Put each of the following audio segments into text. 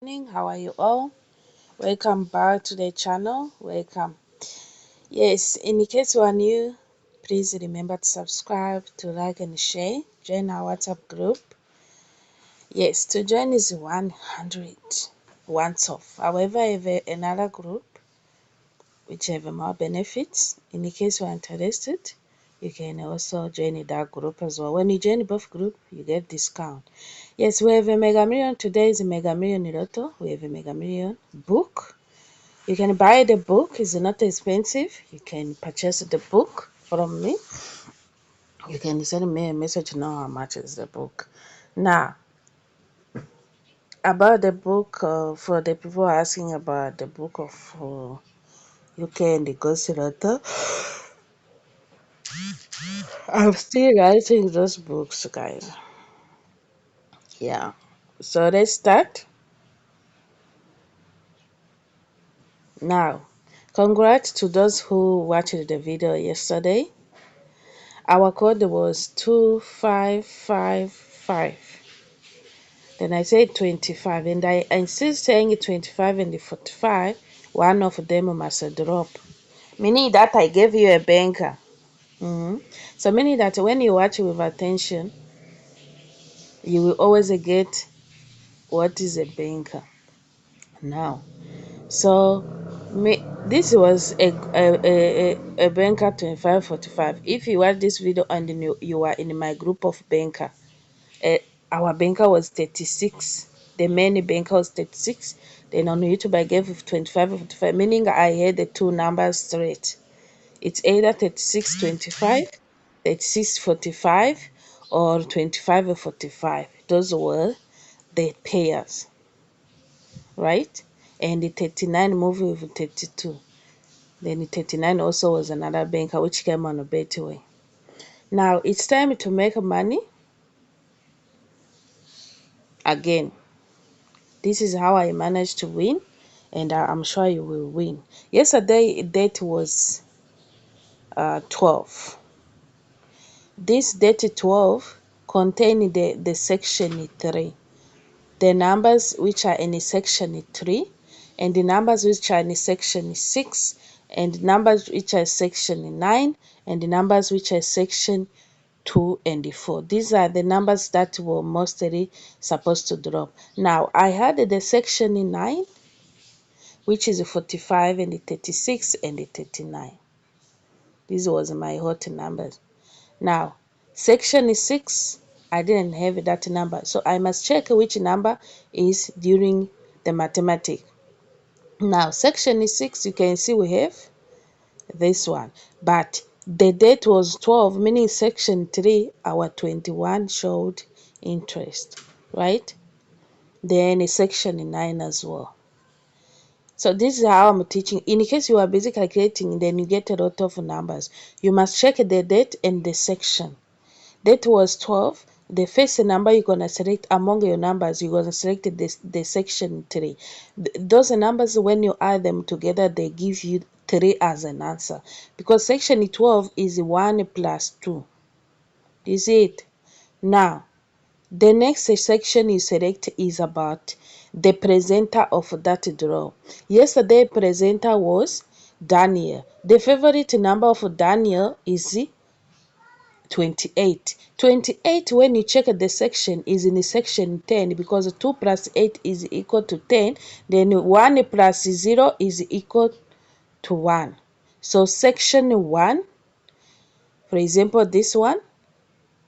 evening. How are you all? Welcome back to the channel. Welcome. Yes, in case you are new, please remember to subscribe, to like and share. Join our WhatsApp group. Yes, to join is 100 once off. However, I have another group which have more benefits. In case you are interested, you can also join that group as well. When you join both groups, you get discount. Yes, we have a Mega Million. Today is a Mega Million Lotto. We have a Mega Million book. You can buy the book. It's not expensive. You can purchase the book from me. You can send me a message to know how much is the book. Now, about the book, for the people asking about the book of UK and the Ghost Lotto, I'm still writing those books, guys. Yeah. So let's start. Now, congrats to those who watched the video yesterday. Our code was 2555. Then I said 25, and I insist saying 25 and the 45. One of them must drop. Meaning that I gave you a banker. So meaning that when you watch with attention, you will always get what is a banker. Now, so this was a banker 2545. If you watch this video and you are in my group of banker, our banker was 36. The main banker was 36. Then on YouTube I gave 25 or 45, meaning I had the two numbers straight. It's either 3625, 3645, or 25 or 45. Those were the pairs, right? And the 39 moved with 32. Then the 39 also was another banker which came on a better way. Now it's time to make money again. This is how I managed to win, and I'm sure you will win. Yesterday date was 12. This date 12 contained the section 3. The numbers which are in section 3, and the numbers which are in section 6, and the numbers which are section 9, and the numbers which are section 2 and 4. These are the numbers that were mostly supposed to drop. Now, I had the section 9, which is 45 and 36 and 39. This was my hot numbers. Now, section 6, I didn't have that number, so I must check which number is during the mathematics. Now, section 6, you can see we have this one, but the date was 12, meaning section 3, our 21 showed interest, right? Then section 9 as well. So this is how I'm teaching. In case you are busy calculating, then you get a lot of numbers. You must check the date and the section. Date was 12. The first number you're going to select among your numbers, you're going to select the section 3. Those numbers, when you add them together, they give you 3 as an answer. Because section 12 is 1 plus 2. You see it? Now, the next section you select is about the presenter of that draw. Yesterday presenter was Daniel. The favorite number of Daniel is 28. 28, when you check the section, is in section 10, because 2 plus 8 is equal to 10. Then 1 plus 0 is equal to 1. So section 1, for example, this one,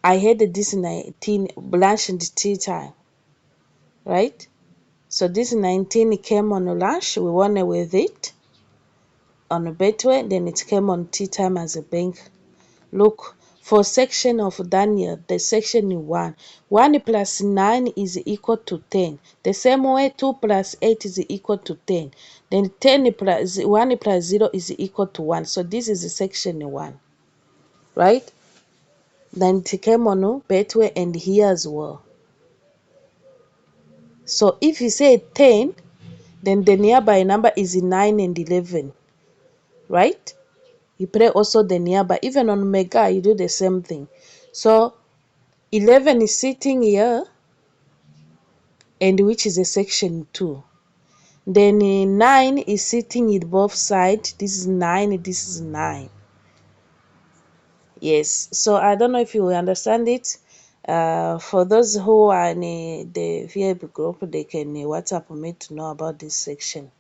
I had this 19 lunch and tea time, right? So this 19 came on lunch, we won with it on a Betway, then it came on tea time as a bank. Look, for section of Daniel, the section 1, 1 plus 9 is equal to 10. The same way 2 plus 8 is equal to 10. Then 10 plus 1 plus 0 is equal to 1. So this is section 1, right? Then it came on Betway and here as well. So if you say 10, then the nearby number is 9 and 11, right? You play also the nearby. Even on Mega, you do the same thing. So 11 is sitting here. and which is a section 2. Then 9 is sitting in both sides. This is 9, this is 9. Yes, so I don't know if you understand it. For those who are in the VIP group, they can WhatsApp me to know about this section.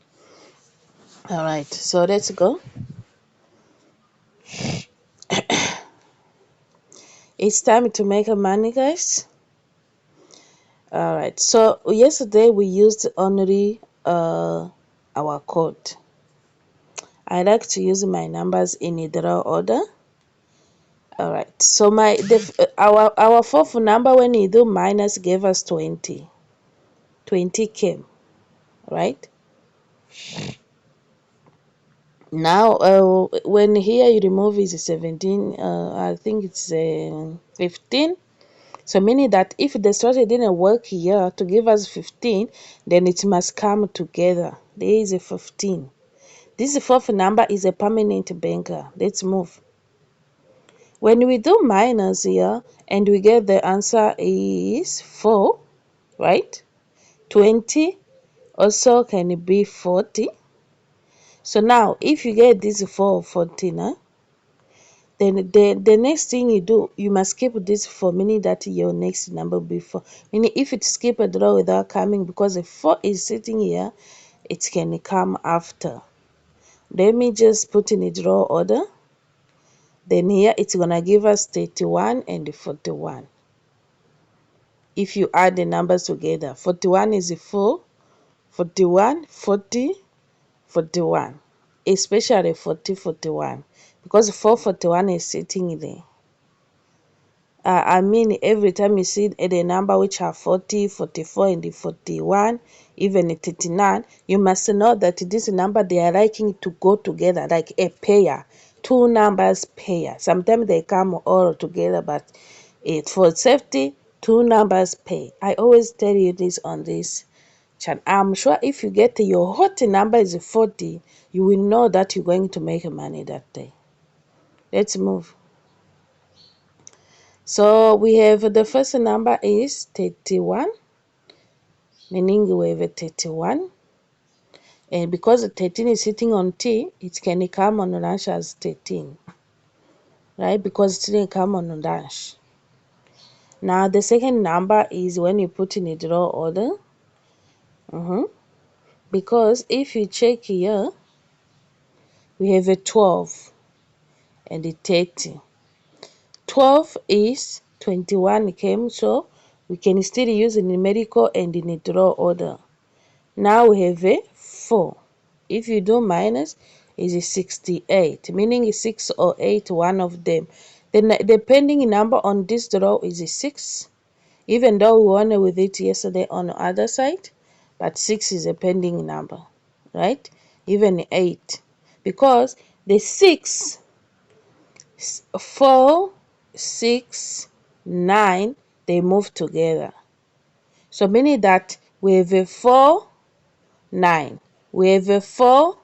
All right, so let's go. It's time to make money, guys. All right, so yesterday we used only our code. I like to use my numbers in a draw order. All right, so our fourth number when you do minus gave us 20. 20 came, right? Now when here you remove is 17, I think it's 15. So meaning that if the strategy didn't work here to give us 15, then it must come together. There is a 15. This fourth number is a permanent banker. Let's move. When we do minus here and we get the answer is 4, right? 20 also can be 40. So now if you get this 4 14, then the next thing you do, you must skip this 4, meaning that your next number will be 4. Meaning if it skip a draw without coming, because the 4 is sitting here, it can come after. Let me just put in a draw order. Then here it's gonna give us 31 and 41. If you add the numbers together, 41 is 4, 41, 40, 41. Especially 40, 41. Because 441 is sitting there. I mean, every time you see the number which are 40, 44, and 41, even 39, you must know that this number, they are liking to go together like a pair. Two numbers pair. Sometimes they come all together, but for safety, two numbers pair. I always tell you this on this channel. I'm sure if you get your hot number is 40, you will know that you're going to make money that day. Let's move. So we have the first number is 31, meaning we have a 31. And because the 13 is sitting on T, it can come on dash as 13, right? Because it didn't come on dash. Now the second number is when you put in a draw order. Because if you check here, we have a 12 and a 30. 12 is 21 came, so we can still use a numerical and in a draw order. Now we have a 4. If you do minus, is 68, meaning 6 or 8, one of them. The pending number on this draw is 6, even though we won with it yesterday on the other side, but 6 is a pending number, right? Even 8, because the 6, 4, 6, 9, they move together. So meaning that we have a 4, 9. We have a 4,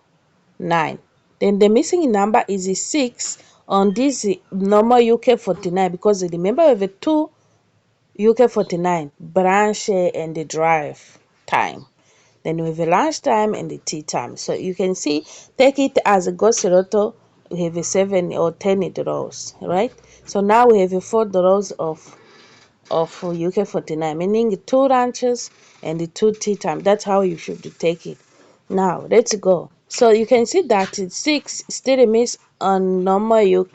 9. Then the missing number is a 6 on this normal UK49, because remember we have a 2 UK49 branch and the drive time. Then we have a lunch time and the tea time. So you can see, take it as a Ghost Lotto, we have a 7 or 10 draws, right? So now we have a 4 draws of UK49, meaning 2 ranches and the 2 tea time. That's how you should take it. Now let's go. So you can see that 6 still remains on normal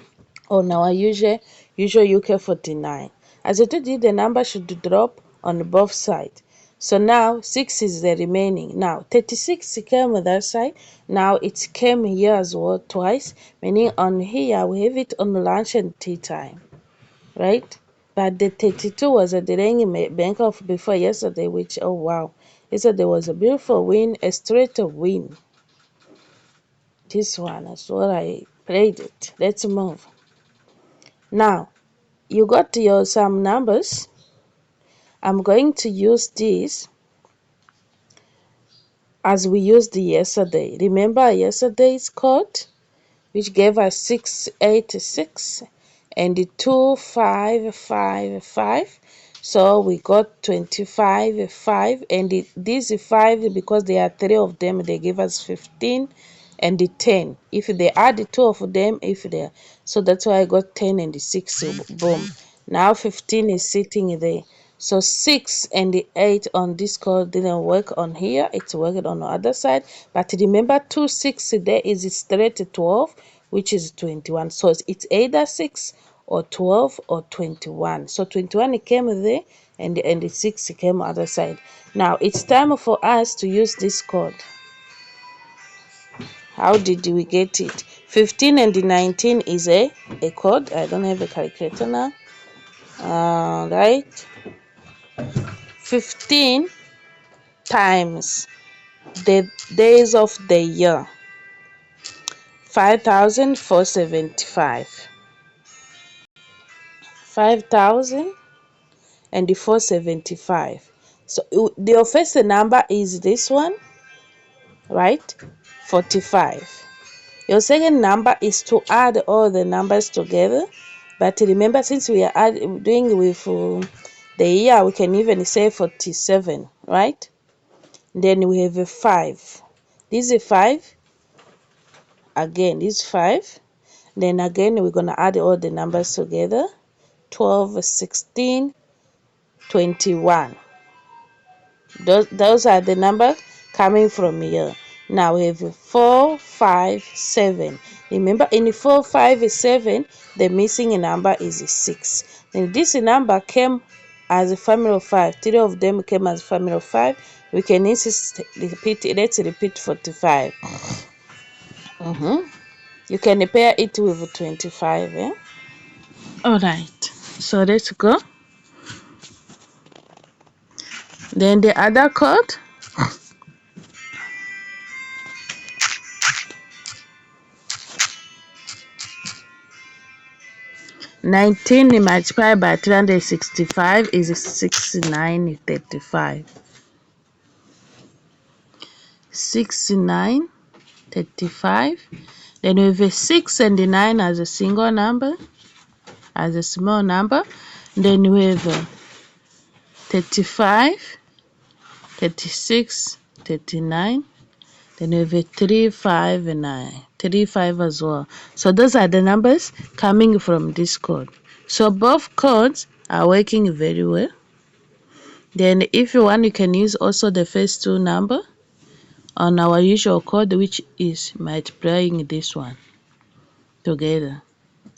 on our usual UK49. As I told you, the number should drop on both sides. So now 6 is the remaining. Now 36 came on that side. Now it came here as well twice, meaning on here we have it on lunch and tea time, right? But the 32 was a delaying bank of before yesterday, which, oh wow, yesterday was a beautiful win, a straight win. This one is what I played it. Let's move. Now, you got your some numbers. I'm going to use this as we used yesterday. Remember yesterday's code, which gave us 686 and 2555. So we got 25, 5, and these 5, because there are 3 of them, they give us 15 and the 10. If they add the 2 of them, so that's why I got 10 and the 6. So boom. Now 15 is sitting there. So 6 and the 8 on this code didn't work on here. It's working on the other side. But remember, 2 6 there is straight to 12, which is 21. So it's either 6 or 12 or 21. So 21 came there, and the 6 came other side. Now it's time for us to use this code. How did we get it? 15 and the 19 is a code. I don't have a calculator now. Right? 15 times the days of the year. 5,475. 5,475. So your first number is this one, right? 45. Your second number is to add all the numbers together. But remember, since we are doing with the year, we can even say 47, right? Then we have a 5. This is 5. Again, this is 5. Then again, we're going to add all the numbers together. 12, 16, 21. Those are the numbers coming from here. Now we have 4, 5, 7. Remember, in 4, 5, 7, the missing number is 6. And this number came as a family of 5. 3 of them came as a family of 5. We can repeat. Let's repeat 45. You can pair it with 25. All right. So let's go. Then the other code. 19 multiplied by 365 is 6935. 6935. Then we have a 6 and the 9 as a single number, as a small number. Then we have 35, 36, 39. Then we have a 3, 5, and 9. 3, 5 as well. So those are the numbers coming from this code. So both codes are working very well. Then if you want, you can use also the first two number on our usual code, which is multiplying this one together,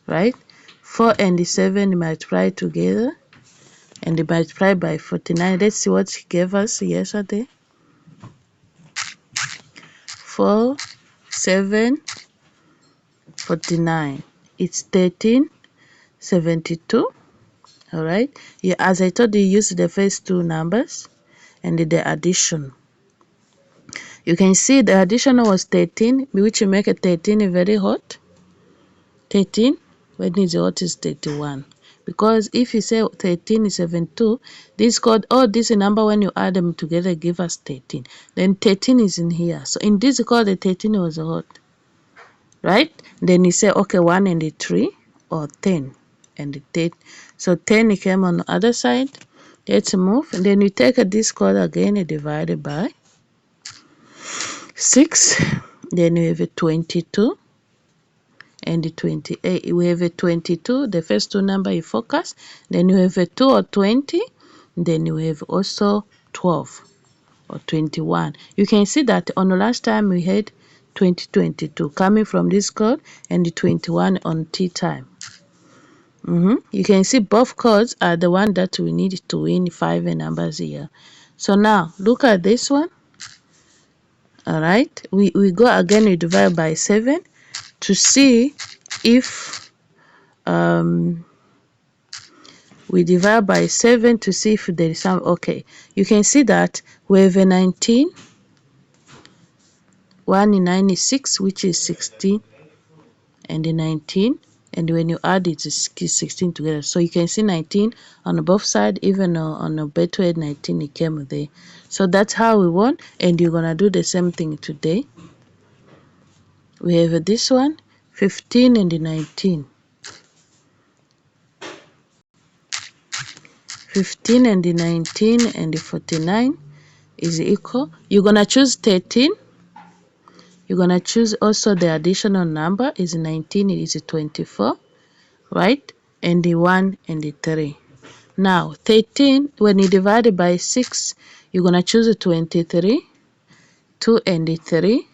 right? 4 and 7 multiply together and they multiply by 49. Let's see what he gave us yesterday. 4, 7, 49. It's 1372. All right. Yeah, as I told you, use the first two numbers and the addition. You can see the addition was 13, which make a 13 very hot. 13, when it's hot is 31. Because if you say 13 is 72, this code, this number, when you add them together, give us 13. Then 13 is in here. So in this code, the 13 was hot. Right? Then you say, okay, 1 and the 3, or 10 and the 10. So 10 came on the other side. Let's move. And then you take this code again and divide it by 6. Then you have a 22 and the 28. We have a 22, the first two number you focus. Then you have a 2 or 20. Then you have also 12 or 21. You can see that on the last time we had 2022 coming from this code and the 21 on tea time. You can see both codes are the one that we need to win 5 numbers here. So now look at this one. All right, we go again, we divide by 7 to see if we divide by 7 to see if there is some. Okay, you can see that we have a 19, 1 in 9 is 6, which is 16, and the 19, and when you add it, it's 16 together. So you can see 19 on both sides, even on a better 19 it came there. So that's how we won, and you're gonna do the same thing today. We have this one, 15 and the 19. 15 and the 19 and the 49 is equal. You're gonna choose 13. You're gonna choose also the additional number is 19 is 24, right? And the 1 and the 3. Now 13, when you divide it by 6, you're gonna choose 23, 2 and the 3.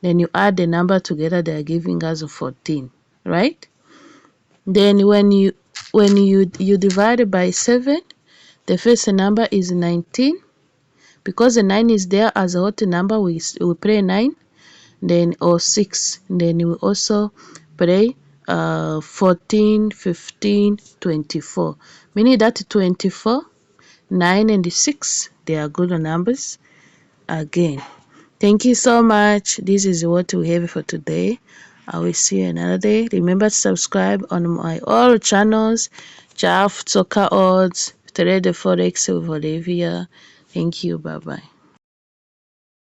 Then you add the number together, they are giving us 14, right? Then when you divide it by 7, the first number is 19. Because the 9 is there as a whole number, we play 9, then or 6. Then we also play 14, 15, 24. Meaning that 24, 9 and 6, they are good numbers again. Thank you so much. This is what we have for today. I will see you another day. Remember to subscribe on my all channels. Chaff, Soccer Odds, Trade Forex with Olivia. Thank you. Bye-bye.